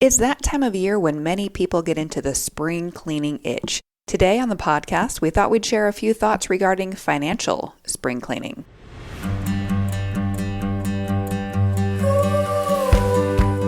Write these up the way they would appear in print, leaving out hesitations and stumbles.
It's that time of year when many people get into the spring cleaning itch. Today on the podcast, we thought we'd share a few thoughts regarding financial spring cleaning.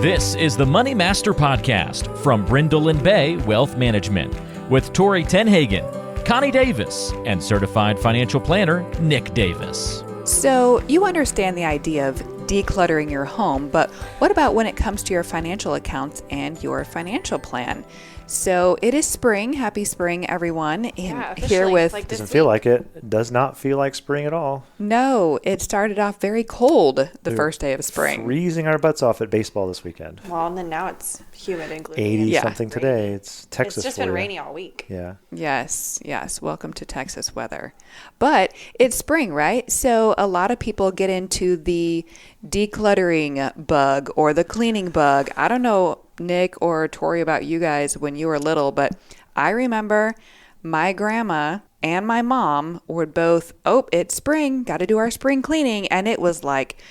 This is the Money Master Podcast from Brindle Bay Wealth Management with Tori Tenhagen, Connie Davis, and certified financial planner Nick Davis. So you understand the idea of decluttering your home, but what about when it comes to your financial accounts and your financial plan? So it is spring. Happy spring, everyone. Yeah, here with doesn't feel like it. It does not feel like spring at all. No, it started off very cold the first day of spring. Freezing our butts off at baseball this weekend. Well, and then now it's humid and gloomy. 80 Yeah. something today. It's Texas. It's just been rainy all week. Yeah. Yes. Welcome to Texas weather. But it's spring, right? So a lot of people get into the decluttering bug or the cleaning bug. I don't know, Nick or Tori, about you guys when you were little, but I remember my grandma and my mom would both, it's spring, got to do our spring cleaning. And it was like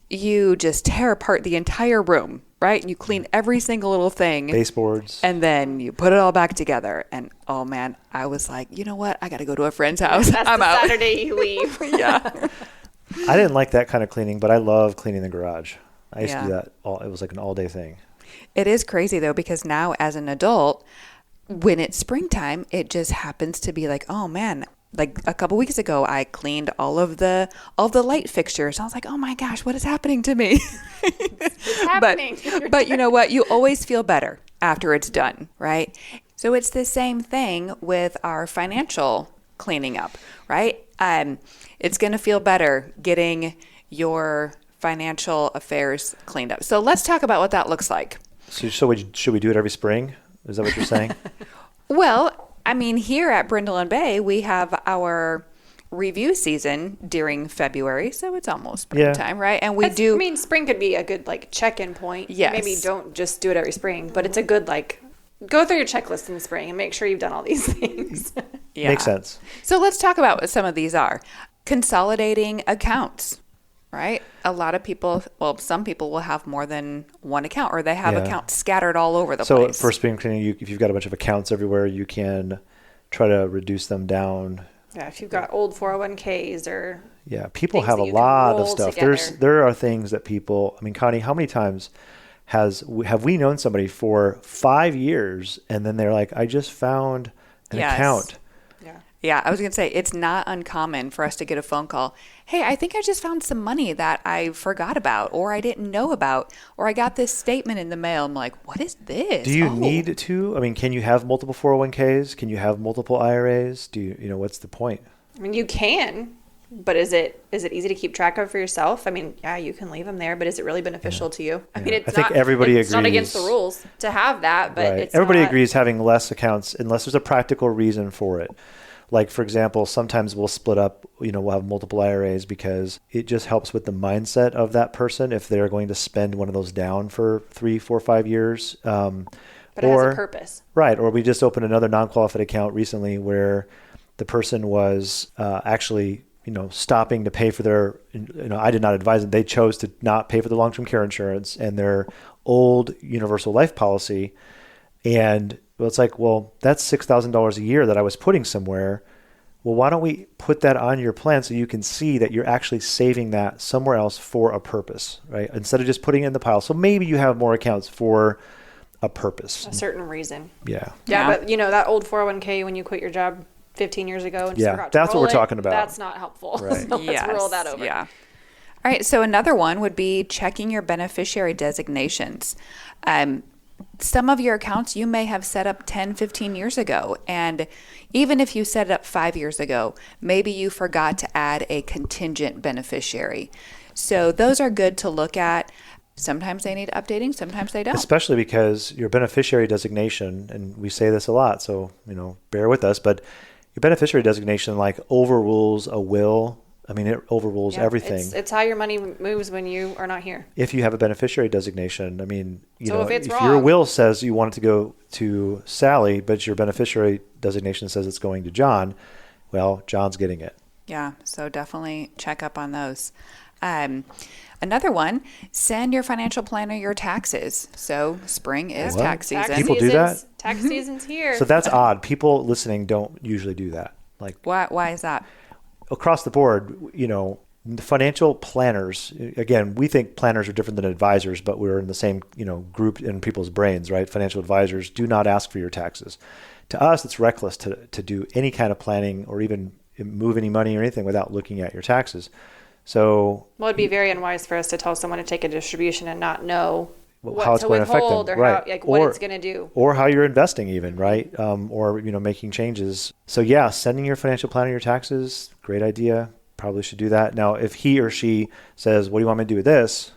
you just tear apart the entire room, right? You clean every single little thing. Baseboards. And then you put it all back together. And oh man, I was like, you know what? I got to go to a friend's house. That's I'm the out. Saturday you leave. Yeah. I didn't like that kind of cleaning, but I love cleaning the garage. I used to Yeah. do that. It was like an all-day thing. It is crazy though, because now as an adult, when it's springtime, it just happens to be like, oh man, like a couple weeks ago, I cleaned all of the light fixtures. I was like, oh my gosh, what is happening to me? It's happening. But you know what? You always feel better after it's done, right? So it's the same thing with our financial cleaning up, right? It's going to feel better getting your financial affairs cleaned up. So let's talk about what that looks like. So should we do it every spring? Is that what you're saying? Well, I mean, here at Brindle Bay, we have our review season during February, so it's almost springtime, right? And I mean, spring could be a good check-in point. Yes. Maybe don't just do it every spring, but it's a good go through your checklist in the spring and make sure you've done all these things. Yeah. Makes sense. So let's talk about what some of these are. Consolidating accounts, right? A lot of people, some people will have more than one account, or they have accounts scattered all over the place. So for spring cleaning, if you've got a bunch of accounts everywhere, you can try to reduce them down. Yeah, if you've got old 401ks or people things have that a you can lot of roll stuff. together. There are things that people. I mean, Connie, how many times have we known somebody for 5 years and then they're like, I just found an account. Yeah, I was going to say, it's not uncommon for us to get a phone call. Hey, I think I just found some money that I forgot about, or I didn't know about, or I got this statement in the mail. I'm like, what is this? Do you need to? I mean, can you have multiple 401ks? Can you have multiple IRAs? What's the point? I mean, you can, but is it easy to keep track of for yourself? I mean, yeah, you can leave them there, but is it really beneficial to you? I mean, I think everybody agrees. It's not against the rules to have that, but Right. it's everybody not, agrees having less accounts unless there's a practical reason for it. Like, for example, sometimes we'll split up, we'll have multiple IRAs because it just helps with the mindset of that person if they're going to spend one of those down for 3, 4, 5 years. But it has a purpose. Right. Or we just opened another non-qualified account recently where the person was actually, stopping to pay for their, I did not advise them. They chose to not pay for the long-term care insurance and their old universal life policy. And it's like, that's $6,000 a year that I was putting somewhere. Well, why don't we put that on your plan so you can see that you're actually saving that somewhere else for a purpose, right? Instead of just putting it in the pile. So maybe you have more accounts for a purpose. A certain reason. Yeah. Yeah, but that old 401k when you quit your job 15 years ago and just forgot to that's what roll we're talking about. That's not helpful. Right. So let's roll that over. Yeah. All right. So another one would be checking your beneficiary designations. Some of your accounts you may have set up 10, 15 years ago. And even if you set it up 5 years ago, maybe you forgot to add a contingent beneficiary. So those are good to look at. Sometimes they need updating, sometimes they don't. Especially because your beneficiary designation, and we say this a lot, so, bear with us, but your beneficiary designation overrules a will. I mean, it overrules everything. It's how your money moves when you are not here. If you have a beneficiary designation, I mean, if wrong, your will says you want it to go to Sally, but your beneficiary designation says it's going to John, well, John's getting it. Yeah, so definitely check up on those. Another one, send your financial planner your taxes. So spring is What? tax season. People do that? Tax season's here. So that's odd. People listening don't usually do that. Like Why is that? across the board, the financial planners, again, we think planners are different than advisors, but we're in the same, group in people's brains, right? Financial advisors do not ask for your taxes. To us, it's reckless to do any kind of planning or even move any money or anything without looking at your taxes. So, Well, it'd be very unwise for us to tell someone to take a distribution and not know how it's going to affect them, or right? how, what it's going to do, or how you're investing, even, right? Or making changes. So yeah, sending your financial planner your taxes, great idea. Probably should do that. Now, if he or she says, "What do you want me to do with this?"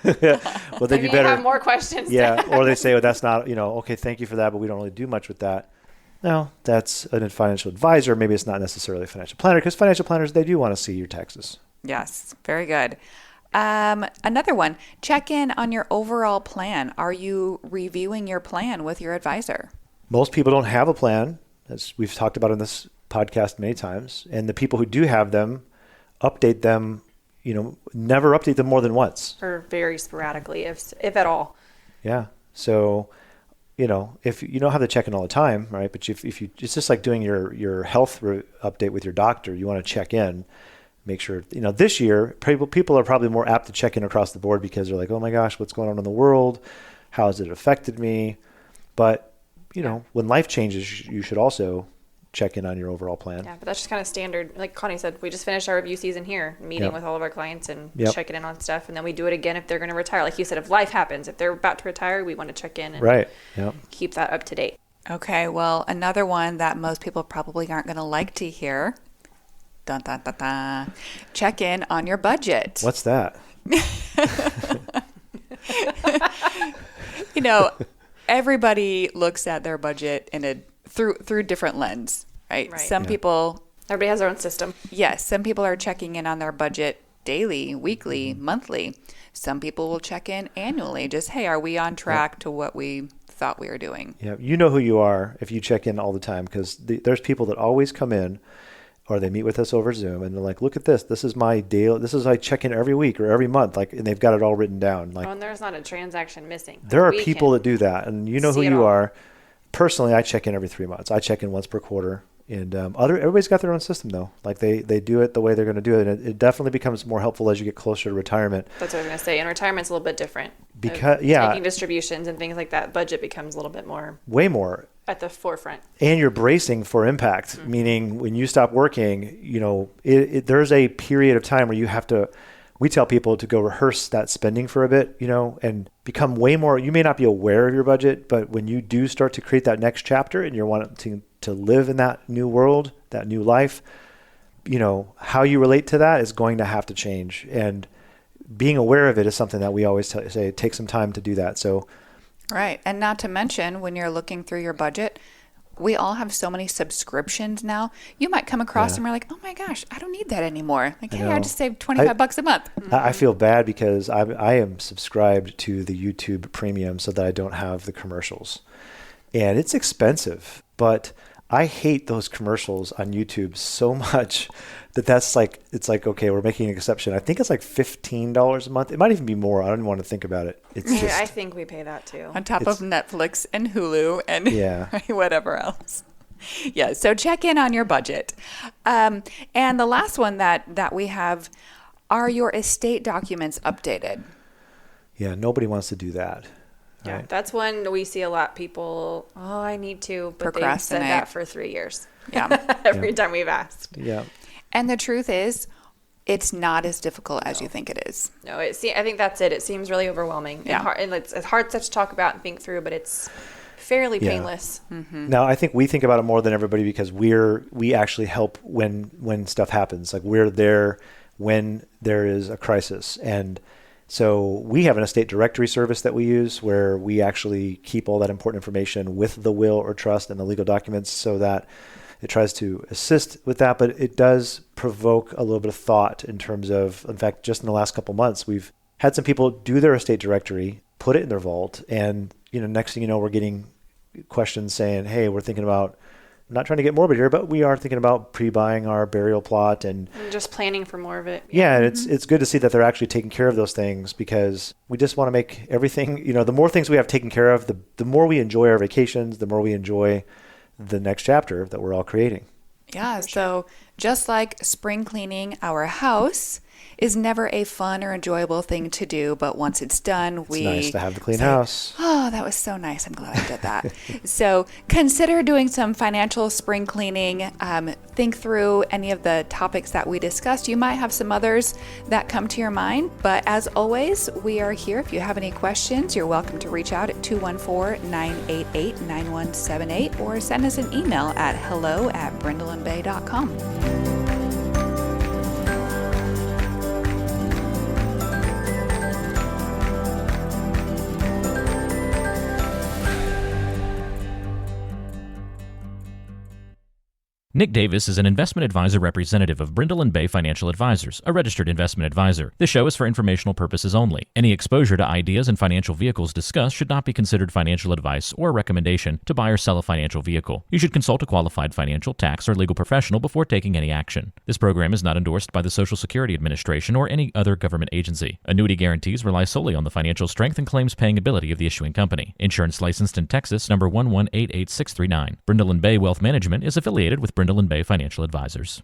Well, then you better have more questions. Yeah, or they say, "Well, that's not, okay, thank you for that, but we don't really do much with that." No, that's a financial advisor. Maybe it's not necessarily a financial planner, because financial planners, they do want to see your taxes. Yes, very good. Another one, check in on your overall plan. Are you reviewing your plan with your advisor? Most people don't have a plan, as we've talked about in this podcast many times. And the people who do have them, update them, never update them more than once. Or very sporadically, if at all. Yeah. So, if you don't have to check in all the time, right? But if you, it's just like doing your health update with your doctor. You want to check in, make sure, this year, people are probably more apt to check in across the board because they're like, oh my gosh, what's going on in the world? How has it affected me? But, when life changes, you should also check in on your overall plan. Yeah, but that's just kind of standard. Like Connie said, we just finished our review season here, meeting with all of our clients and checking in on stuff. And then we do it again if they're going to retire. Like you said, if life happens, if they're about to retire, we want to check in and keep that up to date. Okay, well, another one that most people probably aren't going to like to hear. Dun, dun, dun, dun. Check in on your budget. What's that? Everybody looks at their budget through different lens, right? Some people, everybody has their own system. Yes, some people are checking in on their budget daily, weekly, monthly. Some people will check in annually. Just, hey, are we on track to what we thought we were doing? Yeah, you know who you are if you check in all the time, because there's people that always come in, or they meet with us over Zoom, and they're like, look at this. This is my daily. This is I check in every week or every month, and they've got it all written down. And there's not a transaction missing. There are people that do that, and you know who you are. Personally, I check in every 3 months. I check in once per quarter, and everybody's got their own system though. Like they do it the way they're going to do it, and it definitely becomes more helpful as you get closer to retirement. That's what I was going to say. And retirement's a little bit different. Because taking distributions and things like that, budget becomes a little bit more. Way more. At the forefront. And you're bracing for impact, meaning when you stop working, there's a period of time where you have to, we tell people to go rehearse that spending for a bit, and become way more, you may not be aware of your budget, but when you do start to create that next chapter and you're wanting to live in that new world, that new life, how you relate to that is going to have to change. And being aware of it is something that we always say it takes some time to do that. So, right. And not to mention, when you're looking through your budget, we all have so many subscriptions now. You might come across them and you're like, oh my gosh, I don't need that anymore. Like, hey, I just saved $25 a month. I feel bad because I am subscribed to the YouTube Premium so that I don't have the commercials. And it's expensive, but I hate those commercials on YouTube so much that's like, it's like, okay, we're making an exception. I think it's like $15 a month. It might even be more. I don't even want to think about it. It's just, I think we pay that too. On top of Netflix and Hulu and whatever else. Yeah, so check in on your budget. And the last one that we have, are your estate documents updated? Yeah, nobody wants to do that. Yeah, right? That's when we see a lot of people, I need to, but they've said that for 3 years. Yeah. Every time we've asked. Yeah. And the truth is, it's not as difficult as you think it is. No, I think that's it. It seems really overwhelming. Yeah. And it's hard stuff to talk about and think through, but it's fairly painless. Mm-hmm. Now, I think we think about it more than everybody because we actually help when stuff happens. Like we're there when there is a crisis. And so we have an estate directory service that we use where we actually keep all that important information with the will or trust and the legal documents so that it tries to assist with that, but it does provoke a little bit of thought in terms of, in fact, just in the last couple months, we've had some people do their estate directory, put it in their vault, and next thing you know, we're getting questions saying, hey, we're thinking about, not trying to get morbid here, but we are thinking about pre-buying our burial plot and just planning for more of it. Yeah, and it's good to see that they're actually taking care of those things, because we just want to make everything, the more things we have taken care of, the more we enjoy our vacations, the more we enjoy the next chapter that we're all creating. Yeah, so just like spring cleaning our house is never a fun or enjoyable thing to do, but once it's done, it's nice to have the clean house. Oh, that was so nice. I'm glad I did that. So consider doing some financial spring cleaning. Think through any of the topics that we discussed. You might have some others that come to your mind, but as always, we are here. If you have any questions, you're welcome to reach out at 214-988-9178 or send us an email at hello@brindleandbay.com. Nick Davis is an investment advisor representative of Brindle Bay Financial Advisors, a registered investment advisor. This show is for informational purposes only. Any exposure to ideas and financial vehicles discussed should not be considered financial advice or a recommendation to buy or sell a financial vehicle. You should consult a qualified financial, tax, or legal professional before taking any action. This program is not endorsed by the Social Security Administration or any other government agency. Annuity guarantees rely solely on the financial strength and claims paying ability of the issuing company. Insurance licensed in Texas, number 1188639. Brindle Bay Wealth Management is affiliated with Brindle Bay Financial Advisors.